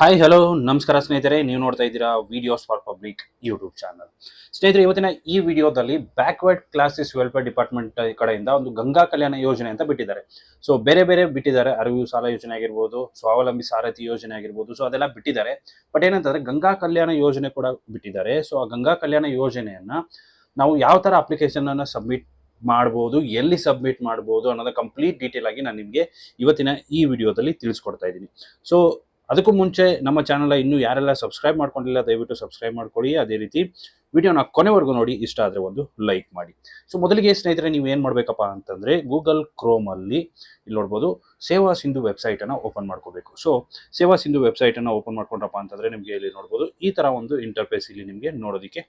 Hi hello ನಮಸ್ಕಾರ ಸ್ನೇಹಿತರೆ, ನೀವು ನೋಡ್ತಾ ಇದ್ದೀರಾ videos for public YouTube channel. ಸ್ನೇಹಿತರೆ, ಇವತ್ತಿನ ಈ ವಿಡಿಯೋದಲ್ಲಿ ಬ್ಯಾಕ್ವರ್ಡ್ ಕ್ಲಾಸಸ್ ವೆಲ್ಫೇರ್ ಡಿಪಾರ್ಟ್ಮೆಂಟ್ ಕಡೆಯಿಂದ ಒಂದು ಗಂಗಾ ಕಲ್ಯಾಣ ಯೋಜನೆ ಅಂತ ಬಿಟ್ಟಿದ್ದಾರೆ. ಸೊ ಬೇರೆ ಬೇರೆ ಬಿಟ್ಟಿದ್ದಾರೆ, ಅರಿವು ಸಾಲ ಯೋಜನೆ ಆಗಿರ್ಬೋದು, ಸ್ವಾವಲಂಬಿ ಸಾರಥಿ ಯೋಜನೆ ಆಗಿರ್ಬೋದು. ಸೊ ಅದೆಲ್ಲ ಬಿಟ್ಟಿದ್ದಾರೆ. ಬಟ್ ಏನಂತಂದ್ರೆ ಗಂಗಾ ಕಲ್ಯಾಣ ಯೋಜನೆ ಕೂಡ ಬಿಟ್ಟಿದ್ದಾರೆ. ಸೊ ಆ ಗಂಗಾ ಕಲ್ಯಾಣ ಯೋಜನೆಯನ್ನ ನಾವು ಯಾವ ತರ ಅಪ್ಲಿಕೇಶನ್ ಅನ್ನ ಸಬ್ಮಿಟ್ ಮಾಡ್ಬೋದು, ಎಲ್ಲಿ ಸಬ್ಮಿಟ್ ಮಾಡ್ಬೋದು ಅನ್ನೋದ ಕಂಪ್ಲೀಟ್ ಡೀಟೇಲ್ ಆಗಿ ನಾನು ನಿಮಗೆ ಇವತ್ತಿನ ಈ ವಿಡಿಯೋದಲ್ಲಿ ತಿಳಿಸ್ಕೊಡ್ತಾ ಇದ್ದೀನಿ. ಸೊ ಅದಕ್ಕೂ ಮುಂಚೆ ನಮ್ಮ ಚಾನಲ್ ಇನ್ನೂ ಯಾರೆಲ್ಲ ಸಬ್ಸ್ಕ್ರೈಬ್ ಮಾಡ್ಕೊಂಡಿಲ್ಲ ದಯವಿಟ್ಟು ಸಬ್ಸ್ಕ್ರೈಬ್ ಮಾಡ್ಕೊಳ್ಳಿ. ಅದೇ ರೀತಿ ವಿಡಿಯೋನ ಕೊನೆವರೆಗೂ ನೋಡಿ, ಇಷ್ಟ ಆದರೆ ಒಂದು ಲೈಕ್ ಮಾಡಿ. ಸೊ ಮೊದಲಿಗೆ ಸ್ನೇಹಿತರೆ, ನೀವು ಏನು ಮಾಡಬೇಕಪ್ಪ ಅಂತಂದರೆ ಗೂಗಲ್ ಕ್ರೋಮಲ್ಲಿ ಇಲ್ಲಿ ನೋಡ್ಬೋದು ಸೇವಾ ಸಿಂಧು ವೆಬ್ಸೈಟನ್ನು ಓಪನ್ ಮಾಡ್ಕೋಬೇಕು. ಸೊ ಸೇವಾ ಸಿಂಧು ವೆಬ್ಸೈಟನ್ನು ಓಪನ್ ಮಾಡ್ಕೊಂಡ್ರಪ್ಪ ಅಂತಂದರೆ ನಿಮಗೆ ಇಲ್ಲಿ ನೋಡ್ಬೋದು ಈ ಥರ ಒಂದು ಇಂಟರ್ಫೇಸ್ ಇಲ್ಲಿ ನಿಮಗೆ ನೋಡೋದಕ್ಕೆ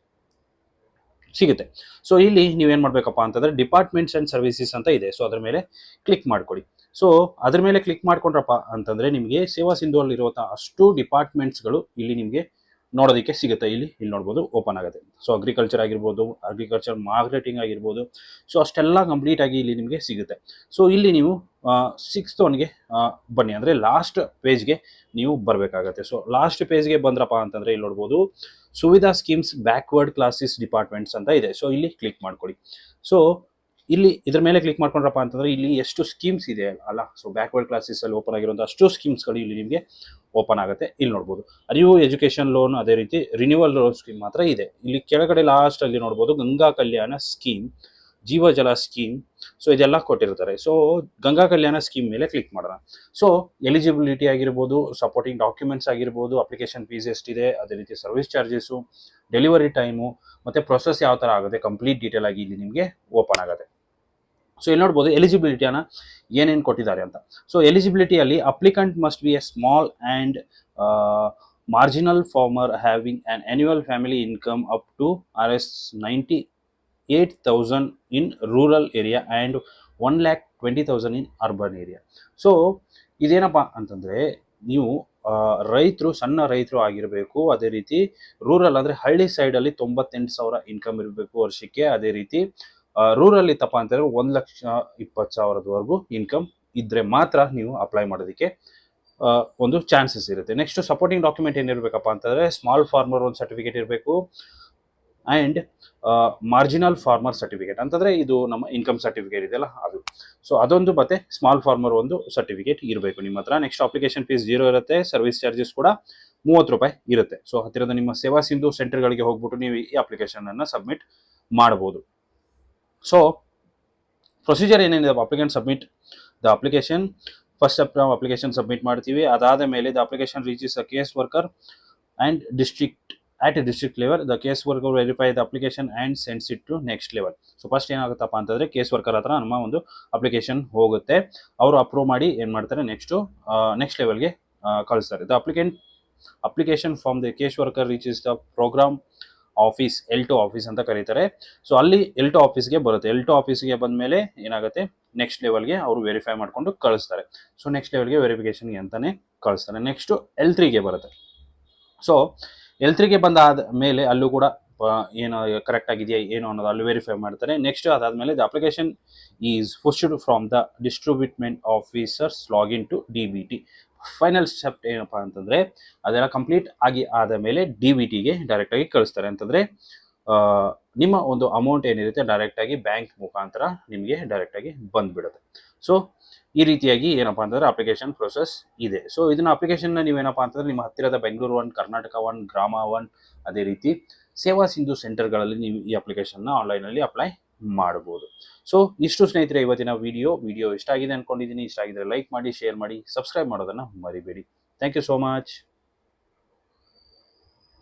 ಸಿಗುತ್ತೆ. ಸೊ ಇಲ್ಲಿ ನೀವೇನು ಮಾಡಬೇಕಪ್ಪ ಅಂತಂದರೆ ಡಿಪಾರ್ಟ್ಮೆಂಟ್ಸ್ ಆ್ಯಂಡ್ ಸರ್ವಿಸಸ್ ಅಂತ ಇದೆ. ಸೊ ಅದರ ಮೇಲೆ ಕ್ಲಿಕ್ ಮಾಡ್ಕೊಳ್ಳಿ. ಸೊ ಅದ್ರ ಮೇಲೆ ಕ್ಲಿಕ್ ಮಾಡ್ಕೊಂಡ್ರಪ್ಪ ಅಂತಂದರೆ ನಿಮಗೆ ಸೇವಾ ಸಿಂಧು ಅಲ್ಲಿರುವಂಥ ಅಷ್ಟು ಡಿಪಾರ್ಟ್ಮೆಂಟ್ಸ್ಗಳು ಇಲ್ಲಿ ನಿಮಗೆ ನೋಡೋದಕ್ಕೆ ಸಿಗುತ್ತೆ. ಇಲ್ಲಿ ನೋಡ್ಬೋದು ಓಪನ್ ಆಗುತ್ತೆ. ಸೊ ಅಗ್ರಿಕಲ್ಚರ್ ಆಗಿರ್ಬೋದು, ಅಗ್ರಿಕಲ್ಚರ್ ಮಾರ್ಕೆಟಿಂಗ್ ಆಗಿರ್ಬೋದು, ಸೊ ಅಷ್ಟೆಲ್ಲ ಕಂಪ್ಲೀಟ್ ಆಗಿ ಇಲ್ಲಿ ನಿಮಗೆ ಸಿಗುತ್ತೆ. ಸೊ ಇಲ್ಲಿ ನೀವು 6th ಒನ್ಗೆ ಬನ್ನಿ, ಅಂದರೆ ಲಾಸ್ಟ್ ಪೇಜ್ಗೆ ನೀವು ಬರಬೇಕಾಗತ್ತೆ. ಸೊ ಲಾಸ್ಟ್ ಪೇಜ್ಗೆ ಬಂದ್ರಪ್ಪ ಅಂತಂದರೆ ಇಲ್ಲಿ ನೋಡ್ಬೋದು Suvidha schemes backward classes departments ಅಂತ ಇದೆ. ಸೊ ಇಲ್ಲಿ ಕ್ಲಿಕ್ ಮಾಡ್ಕೊಳ್ಳಿ. ಸೊ ಇಲ್ಲಿ ಇದ್ರ ಮೇಲೆ ಕ್ಲಿಕ್ ಮಾಡ್ಕೊಂಡ್ರಪ್ಪ ಅಂತಂದ್ರೆ ಇಲ್ಲಿ ಎಷ್ಟು ಸ್ಕೀಮ್ಸ್ ಇದೆ ಅಲ್ಲ, ಸೊ ಬ್ಯಾಕ್ವರ್ಡ್ ಕ್ಲಾಸಸ್ ಅಲ್ಲಿ ಓಪನ್ ಆಗಿರುವಂಥ ಅಷ್ಟು ಸ್ಕೀಮ್ಸ್ಗಳು ಇಲ್ಲಿ ನಿಮಗೆ ಓಪನ್ ಆಗುತ್ತೆ. ಇಲ್ಲಿ ನೋಡ್ಬೋದು ಅರಿವು ಎಜುಕೇಶನ್ ಲೋನ್, ಅದೇ ರೀತಿ ರಿನ್ಯೂವಲ್ ಲೋನ್ ಸ್ಕೀಮ್ ಮಾತ್ರ ಇದೆ. ಇಲ್ಲಿ ಕೆಳಗಡೆ ಲಾಸ್ಟ್ ಅಲ್ಲಿ ನೋಡ್ಬೋದು ಗಂಗಾ ಕಲ್ಯಾಣ ಸ್ಕೀಮ್, ಜೀವಜಲ ಸ್ಕೀಮ್, ಸೊ ಇದೆಲ್ಲ ಕೊಟ್ಟಿರ್ತಾರೆ. ಸೊ ಗಂಗಾ ಕಲ್ಯಾಣ ಸ್ಕೀಮ್ ಮೇಲೆ ಕ್ಲಿಕ್ ಮಾಡೋಣ. ಸೊ ಎಲಿಜಿಬಿಲಿಟಿ ಆಗಿರ್ಬೋದು, ಸಪೋರ್ಟಿಂಗ್ ಡಾಕ್ಯುಮೆಂಟ್ಸ್ ಆಗಿರ್ಬೋದು, ಅಪ್ಲಿಕೇಶನ್ ಫೀಸ್ ಎಷ್ಟಿದೆ, ಅದೇ ರೀತಿ ಸರ್ವಿಸ್ ಚಾರ್ಜಸ್ಸು, ಡೆಲಿವರಿ ಟೈಮು, ಮತ್ತು ಪ್ರೊಸೆಸ್ ಯಾವ ಥರ ಆಗುತ್ತೆ ಕಂಪ್ಲೀಟ್ ಡೀಟೇಲ್ ಆಗಿ ಇಲ್ಲಿ ನಿಮಗೆ ಓಪನ್ ಆಗುತ್ತೆ. ಸೊ ಇಲ್ಲಿ ನೋಡ್ಬೋದು ಎಲಿಜಿಬಿಲಿಟಿಯನ್ನು ಏನೇನು ಕೊಟ್ಟಿದ್ದಾರೆ ಅಂತ. ಸೊ ಎಲಿಜಿಬಿಲಿಟಿಯಲ್ಲಿ applicant must be a small and marginal farmer having an annual family income up to Rs 98,000 in rural area and 1,20,000 in urban area. So ಇದೇನಪ್ಪ ಅಂತಂದರೆ ನೀವು ರೈತರು, ಸಣ್ಣ ರೈತರು ಆಗಿರಬೇಕು. ಅದೇ ರೀತಿ ರೂರಲ್ ಅಂದರೆ ಹಳ್ಳಿ ಸೈಡಲ್ಲಿ 98,000 ಇನ್ಕಮ್ ಇರಬೇಕು ವರ್ಷಕ್ಕೆ. ಅದೇ ರೀತಿ ರೂರಲ್ ಇತ್ತಪ್ಪ ಅಂತಂದರೆ 1,20,000ವರೆಗೂ ಇನ್ಕಮ್ ಇದ್ದರೆ ಮಾತ್ರ ನೀವು ಅಪ್ಲೈ ಮಾಡೋದಕ್ಕೆ ಒಂದು ಚಾನ್ಸಸ್ ಇರುತ್ತೆ. ನೆಕ್ಸ್ಟ್ ಸಪೋರ್ಟಿಂಗ್ ಡಾಕ್ಯುಮೆಂಟ್ ಏನಿರಬೇಕಪ್ಪ ಅಂತಂದರೆ ಸ್ಮಾಲ್ ಫಾರ್ಮರ್ ಒಂದು ಸರ್ಟಿಫಿಕೇಟ್ ಇರಬೇಕು ಆ್ಯಂಡ್ ಮಾರ್ಜಿನಲ್ ಫಾರ್ಮರ್ ಸರ್ಟಿಫಿಕೇಟ್ ಅಂತಂದರೆ ಇದು ನಮ್ಮ ಇನ್ಕಮ್ ಸರ್ಟಿಫಿಕೇಟ್ ಇದೆಯಲ್ಲ ಅದು. ಸೊ ಅದೊಂದು ಮತ್ತು ಸ್ಮಾಲ್ ಫಾರ್ಮರ್ ಒಂದು ಸರ್ಟಿಫಿಕೇಟ್ ಇರಬೇಕು ನಿಮ್ಮ ಹತ್ರ. ನೆಕ್ಸ್ಟ್ ಅಪ್ಲಿಕೇಶನ್ ಫೀಸ್ 0 ಇರುತ್ತೆ. ಸರ್ವಿಸ್ ಚಾರ್ಜಸ್ ಕೂಡ 30 ರೂಪಾಯಿ ಇರುತ್ತೆ. ಸೊ ಹತ್ತಿರದ ನಿಮ್ಮ ಸೇವಾ ಸಿಂಧು ಸೆಂಟರ್ಗಳಿಗೆ ಹೋಗ್ಬಿಟ್ಟು ನೀವು ಈ ಅಪ್ಲಿಕೇಶನನ್ನು ಸಬ್ಮಿಟ್ ಮಾಡ್ಬೋದು. ಸೊ ಪ್ರೊಸೀಜರ್ ಏನೇನಿದೆ, applicant submit the application. First ನಾವು ಅಪ್ಲಿಕೇಶನ್ ಸಬ್ಮಿಟ್ ಮಾಡ್ತೀವಿ. ಅದಾದ ಮೇಲೆ the application reaches a case worker and district level. The case worker verify the application and sends it to next level. So first ಏನಾಗುತ್ತಪ್ಪ ಅಂತಂದರೆ case worker ಹತ್ರ ನಮ್ಮ ಒಂದು application ಹೋಗುತ್ತೆ. ಅವರು ಅಪ್ರೂವ್ ಮಾಡಿ ಏನು ಮಾಡ್ತಾರೆ, ನೆಕ್ಸ್ಟ್ ಲೆವೆಲ್ಗೆ ಕಳಿಸ್ತಾರೆ. The application from the case worker reaches the programme office, L2 office ಅಂತ ಕರೀತಾರೆ. ಸೊ ಅಲ್ಲಿ L2 ಆಫೀಸ್ಗೆ ಬರುತ್ತೆ. L2 ಆಫೀಸ್ಗೆ ಬಂದ ಮೇಲೆ ಏನಾಗುತ್ತೆ, ನೆಕ್ಸ್ಟ್ ಲೆವೆಲ್ಗೆ ಅವರು ವೆರಿಫೈ ಮಾಡಿಕೊಂಡು ಕಳಿಸ್ತಾರೆ. ಸೊ ನೆಕ್ಸ್ಟ್ ಲೆವೆಲ್ಗೆ ವೆರಿಫಿಕೇಷನ್ಗೆ ಅಂತಲೇ ಕಳಿಸ್ತಾರೆ. ನೆಕ್ಸ್ಟು L3ಗೆ ಬರುತ್ತೆ. ಸೊ L3ಗೆ ಬಂದಾದ ಮೇಲೆ ಅಲ್ಲೂ ಕೂಡ ಏನು ಕರೆಕ್ಟ್ ಆಗಿದೆಯಾ ಏನು ಅನ್ನೋದು ಅಲ್ಲಿ ವೆರಿಫೈ ಮಾಡ್ತಾರೆ. ನೆಕ್ಸ್ಟ್ ಅದಾದಮೇಲೆ the application is pushed from the distribution officers login to DBT. Final step ಏನಪ್ಪ ಅಂತಂದರೆ ಅದೆಲ್ಲ ಕಂಪ್ಲೀಟ್ ಆಗಿ ಆದ ಮೇಲೆ DBTಗೆ ಡೈರೆಕ್ಟಾಗಿ ಕಳಿಸ್ತಾರೆ. ಅಂತಂದರೆ ನಿಮ್ಮ ಒಂದು ಅಮೌಂಟ್ ಏನಿರುತ್ತೆ ಡೈರೆಕ್ಟಾಗಿ ಬ್ಯಾಂಕ್ ಮುಖಾಂತರ ನಿಮಗೆ ಡೈರೆಕ್ಟಾಗಿ ಬಂದುಬಿಡುತ್ತೆ. ಸೊ ಈ ರೀತಿಯಾಗಿ ಏನಪ್ಪ ಅಂತಂದರೆ ಅಪ್ಲಿಕೇಶನ್ ಪ್ರೊಸೆಸ್ ಇದೆ. ಸೊ ಇದನ್ನ ಅಪ್ಲಿಕೇಶನ್ನ ನೀವೇನಪ್ಪ ಅಂತಂದರೆ ನಿಮ್ಮ ಹತ್ತಿರದ ಬೆಂಗಳೂರು 1, ಕರ್ನಾಟಕ 1, ಗ್ರಾಮ 1, ಅದೇ ರೀತಿ ಸೇವಾ ಸಿಂಧು ಸೆಂಟರ್ಗಳಲ್ಲಿ ನೀವು ಈ ಅಪ್ಲಿಕೇಶನ್ನ ಆನ್ಲೈನಲ್ಲಿ ಅಪ್ಲೈ ಮಾಡ್ಬೋದು. ಸೊ ಇಷ್ಟು ಸ್ನೇಹಿತರೆ ಇವತ್ತಿನ ವಿಡಿಯೋ ಇಷ್ಟ ಆಗಿದೆ ಅಂದ್ಕೊಂಡಿದ್ದೀನಿ. ಇಷ್ಟ ಆಗಿದ್ರೆ ಲೈಕ್ ಮಾಡಿ, ಶೇರ್ ಮಾಡಿ, ಸಬ್ಸ್ಕ್ರೈಬ್ ಮಾಡೋದನ್ನು ಮರಿಬೇಡಿ. Thank you so much.